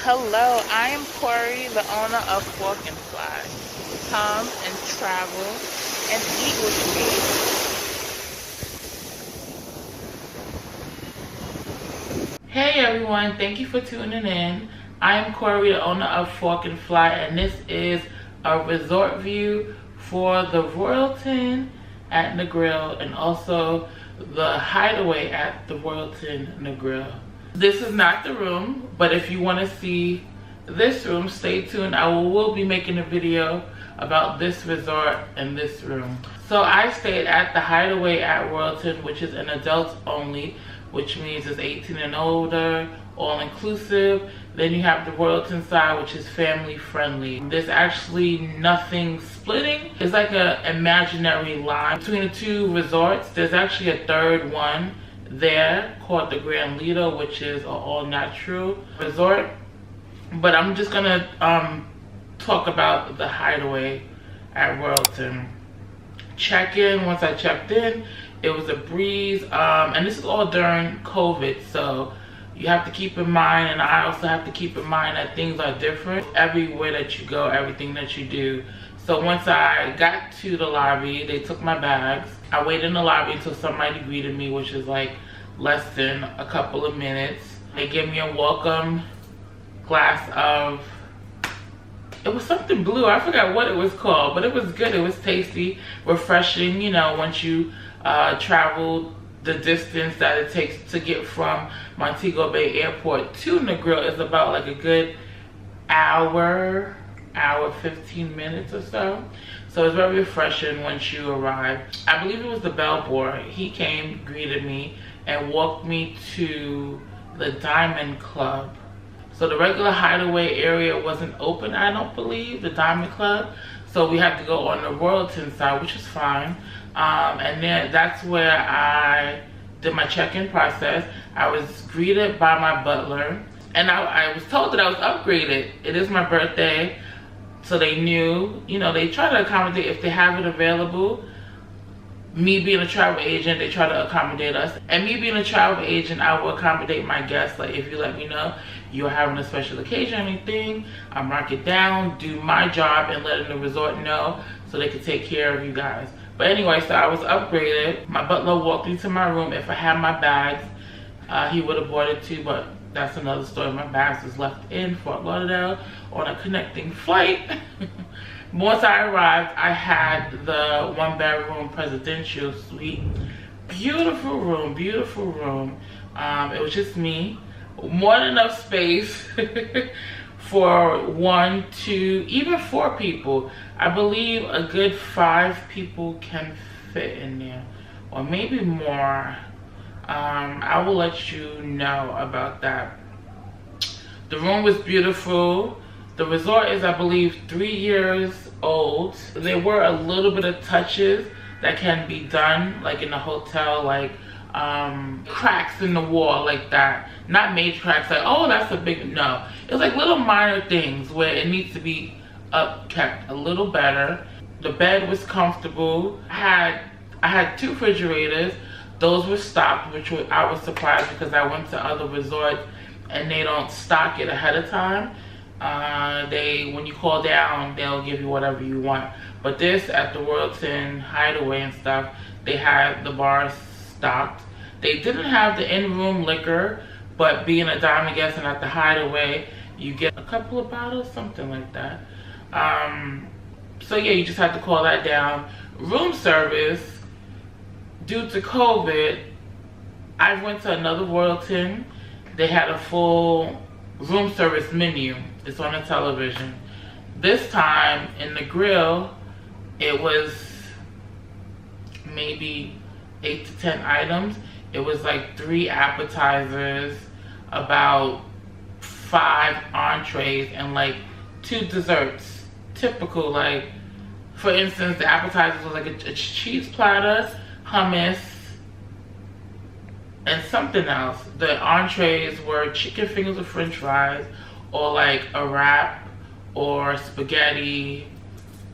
Hello, I am Corey, the owner of Fork and Fly. Come and travel and eat with me. Hey everyone, thank you for tuning in. I am Corey, the owner of Fork and Fly, and this is a resort view for the Royalton at Negril and also the Hideaway at the Royalton Negril. This is not the room, but if you want to see this room, stay tuned. I will be making a video about this resort and this room. So I stayed at the Hideaway at Royalton, which is an adults only, which means it's 18 and older, all inclusive. Then you have the Royalton side, which is family friendly. There's actually nothing splitting. It's like an imaginary line between the two resorts. There's actually a third one there called the Grand Lido, which is an all-natural resort. But I'm just gonna talk about the Hideaway at Royalton. Check-in, once I checked in, it was a breeze, and this is all during COVID, so you have to keep in mind, and I also have to keep in mind that things are different everywhere that you go, everything that you do. So once I got to the lobby, they took my bags. I waited in the lobby until somebody greeted me, which is like less than a couple of minutes. They gave me a welcome glass of, it was something blue. I forgot what it was called, but it was good. It was tasty, refreshing. You know, once you travel the distance that it takes to get from Montego Bay Airport to Negril is about like a good hour 15 minutes or so. So it's very refreshing once you arrive. I believe it was the bellboy. He came, greeted me, and walked me to the Diamond Club. So the regular Hideaway area wasn't open, I don't believe, the Diamond Club. So we had to go on the Royalton side, which is fine. And then that's where I did my check-in process. I was greeted by my butler, and I was told that I was upgraded. It is my birthday, so they knew, you know, they try to accommodate if they have it available. Me being a travel agent, they try to accommodate us. And me being a travel agent, I will accommodate my guests. Like if you let me know you're having a special occasion or anything, I mark it down, do my job, and letting the resort know so they could take care of you guys. But anyway, so I was upgraded. My butler walked into my room. If I had my bags, he would have brought it too, but that's another story. My bags was left in Fort Lauderdale on a connecting flight. Once I arrived, I had the one-bedroom presidential suite. Beautiful room, beautiful room. It was just me. More than enough space for 1, 2, even 4 people. I believe a good 5 people can fit in there, or maybe more. I will let you know about that. The room was beautiful. The resort is, I believe, 3 years old. There were a little bit of touches that can be done, like in the hotel, like cracks in the wall, like that. Not major cracks, like, oh, that's a big, no. It was like little minor things where it needs to be kept a little better. The bed was comfortable. I had 2 refrigerators. Those were stocked, which I was surprised because I went to other resorts and they don't stock it ahead of time. When you call down, they'll give you whatever you want. But this, at the Royalton Hideaway and stuff, they had the bars stocked. They didn't have the in-room liquor, but being a Diamond guest and at the Hideaway, you get a couple of bottles, something like that. So yeah, you just have to call that down. Room service, due to COVID, I went to another Royalton. They had a full room service menu. It's on the television. This time in the grill, it was maybe 8 to 10 items. It was like 3 appetizers, about 5 entrees, and like 2 desserts. Typical, like, for instance, the appetizers was like a cheese platter, hummus, and something else. The entrees were chicken fingers with french fries, or like a wrap, or spaghetti,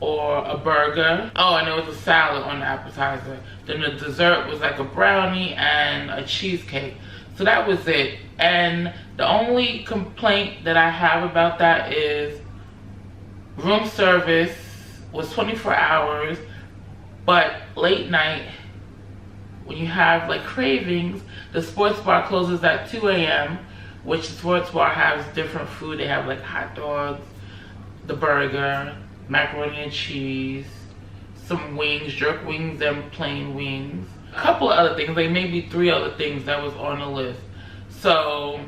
or a burger. Oh, and there was a salad on the appetizer. Then the dessert was like a brownie and a cheesecake. So that was it. And the only complaint that I have about that is room service was 24 hours, but late night, when you have like cravings, the sports bar closes at 2 a.m., which the sports bar has different food. They have like hot dogs, the burger, macaroni and cheese, some wings, jerk wings and plain wings. A couple of other things, like maybe 3 other things that was on the list. So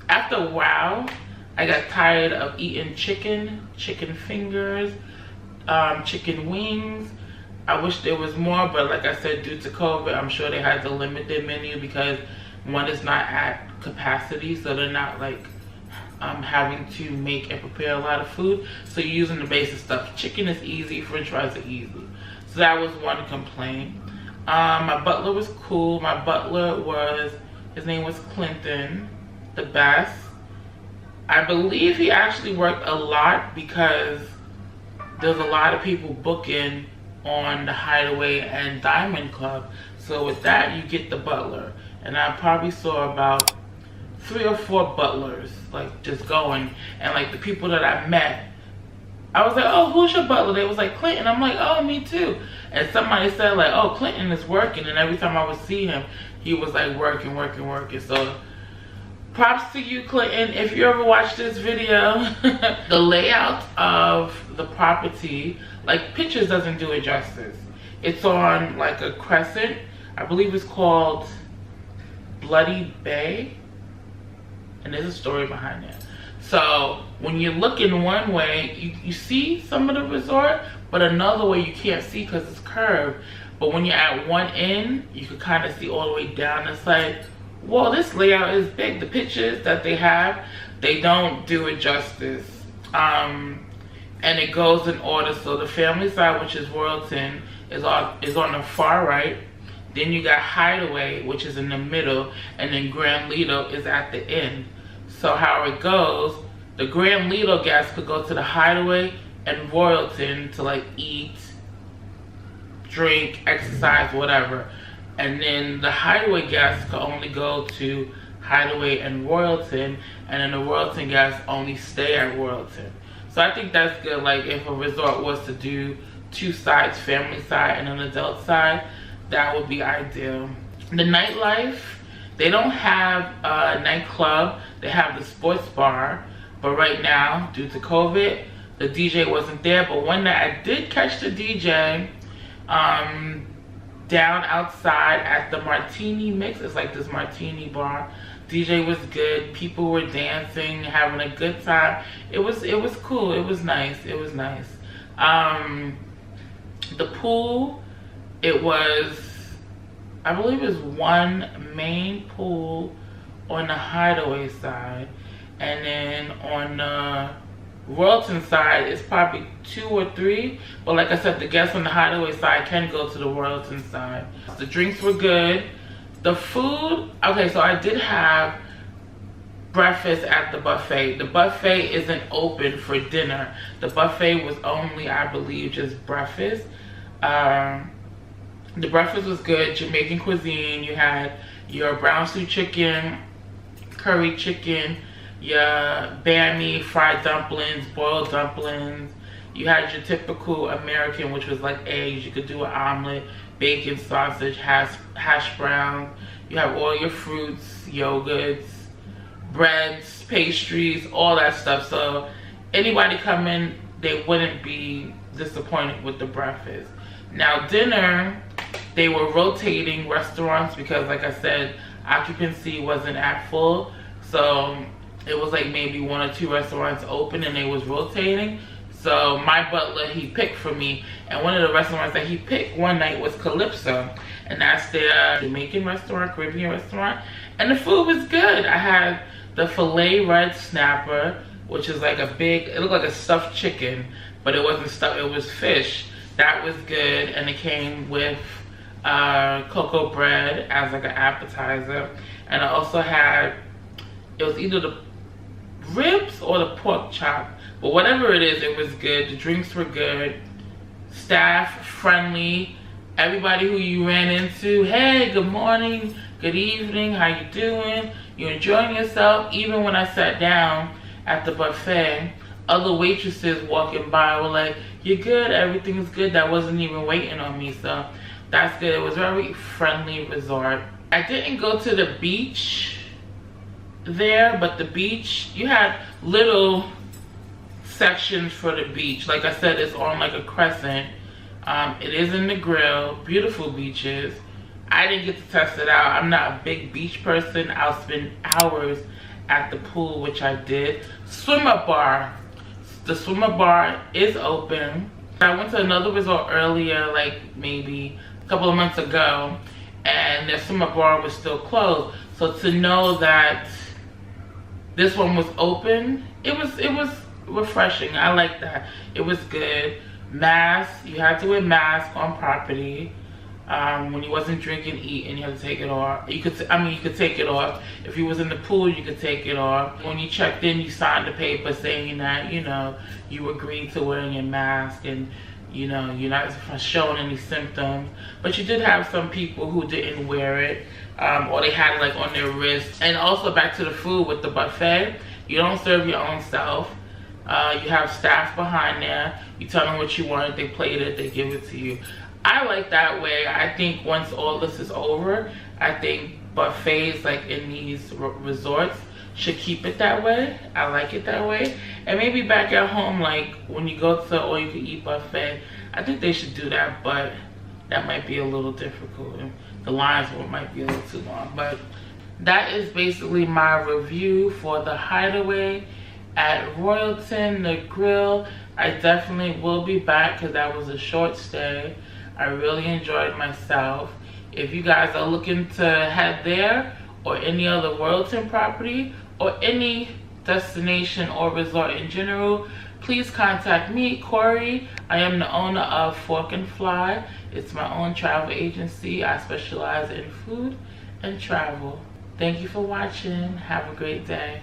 after a while, I got tired of eating chicken fingers, chicken wings. I wish there was more, but like I said, due to COVID, I'm sure they had to limit their menu because one is not at capacity, so they're not like having to make and prepare a lot of food. So you're using the basic stuff. Chicken is easy, french fries are easy. So that was one complaint. My butler was cool. My butler was, his name was Clinton, the best. I believe he actually worked a lot because there's a lot of people booking on the Hideaway and Diamond Club. So with that, you get the butler. And I probably saw about 3 or 4 butlers, like just going. And like the people that I met, I was like, oh, who's your butler? They was like, Clinton. I'm like, oh, me too. And somebody said like, oh, Clinton is working. And every time I would see him, he was like working. So props to you, Clinton. If you ever watch this video, the layout of the property, like pictures doesn't do it justice. It's on like a crescent. I believe it's called Bloody Bay. And there's a story behind it. So when you're looking one way, you see some of the resort, but another way you can't see because it's curved. But when you're at one end, you can kind of see all the way down. It's like, whoa, this layout is big. The pictures that they have, they don't do it justice. And it goes in order. So the family side, which is Royalton, is on the far right. Then you got Hideaway, which is in the middle, and then Grand Lido is at the end. So how it goes, the Grand Lido guests could go to the Hideaway and Royalton to like eat, drink, exercise, whatever. And then the Hideaway guests could only go to Hideaway and Royalton, and then the Royalton guests only stay at Royalton. So I think that's good. Like if a resort was to do 2 sides, family side and an adult side, that would be ideal. The nightlife, they don't have a nightclub. They have the sports bar. But right now, due to COVID, the DJ wasn't there. But one night I did catch the DJ down outside at the Martini Mix. It's like this martini bar. DJ was good. People were dancing, having a good time. It was cool. It was nice. The pool, it was, I believe it was one main pool on the Hideaway side, and then on the Royalton side it's probably 2 or 3, but like I said, the guests on the Hideaway side can go to the Royalton side. The drinks were good. The food, okay, so I did have breakfast at the buffet. The buffet isn't open for dinner. The buffet was only, I believe, just breakfast. The breakfast was good, Jamaican cuisine. You had your brown stew chicken, curry chicken, your bammy, fried dumplings, boiled dumplings. You had your typical American, which was like eggs. You could do an omelet, bacon, sausage, hash browns. You have all your fruits, yogurts, breads, pastries, all that stuff. So anybody come in, they wouldn't be disappointed with the breakfast. Now dinner, they were rotating restaurants because like I said, occupancy wasn't at full. So it was like maybe 1 or 2 restaurants open and they was rotating. So my butler, he picked for me, and one of the restaurants that he picked one night was Calypso, and that's their Jamaican restaurant, Caribbean restaurant, and the food was good. I had the filet red snapper, which is like a big, it looked like a stuffed chicken, but it wasn't stuffed, it was fish. That was good, and it came with cocoa bread as like an appetizer. And I also had, it was either the ribs or the pork chop, but whatever it is, it was good. The drinks were good. Staff friendly. Everybody who you ran into, hey, good morning, good evening, how you doing? You enjoying yourself? Even when I sat down at the buffet, other waitresses walking by were like, you're good, everything's good. That wasn't even waiting on me, so that's good. It was a very friendly resort. I didn't go to the beach there, but the beach, you had little sections for the beach. Like I said, it's on like a crescent. It is in Negril, beautiful beaches. I didn't get to test it out. I'm not a big beach person. I'll spend hours at the pool, which I did. Swimmer bar. The swimmer bar is open. I went to another resort earlier, like maybe a couple of months ago, and their swimmer bar was still closed. So to know that this one was open, it was refreshing. I like that. It was good. Mask, you had to wear mask on property. When you wasn't drinking, eating, you had to take it off. You could take it off. If you was in the pool, you could take it off. When you checked in, you signed a paper saying that, you know, you agreed to wearing your mask and, you know, you're not showing any symptoms. But you did have some people who didn't wear it, or they had it like on their wrist. And also back to the food with the buffet, you don't serve your own self. You have staff behind there. You tell them what you want, they plate it, they give it to you. I like that way. I think once all this is over, I think buffets like in these resorts should keep it that way. I like it that way. And maybe back at home, like when you go to all you can eat buffet, I think they should do that, but that might be a little difficult. The lines might be a little too long. But that is basically my review for the Hideaway at Royalton Negril. I definitely will be back because that was a short stay. I really enjoyed myself. If you guys are looking to head there or any other Royalton property or any destination or resort in general, please contact me, Corey. I am the owner of Fork and Fly. It's my own travel agency. I specialize in food and travel. Thank you for watching. Have a great day.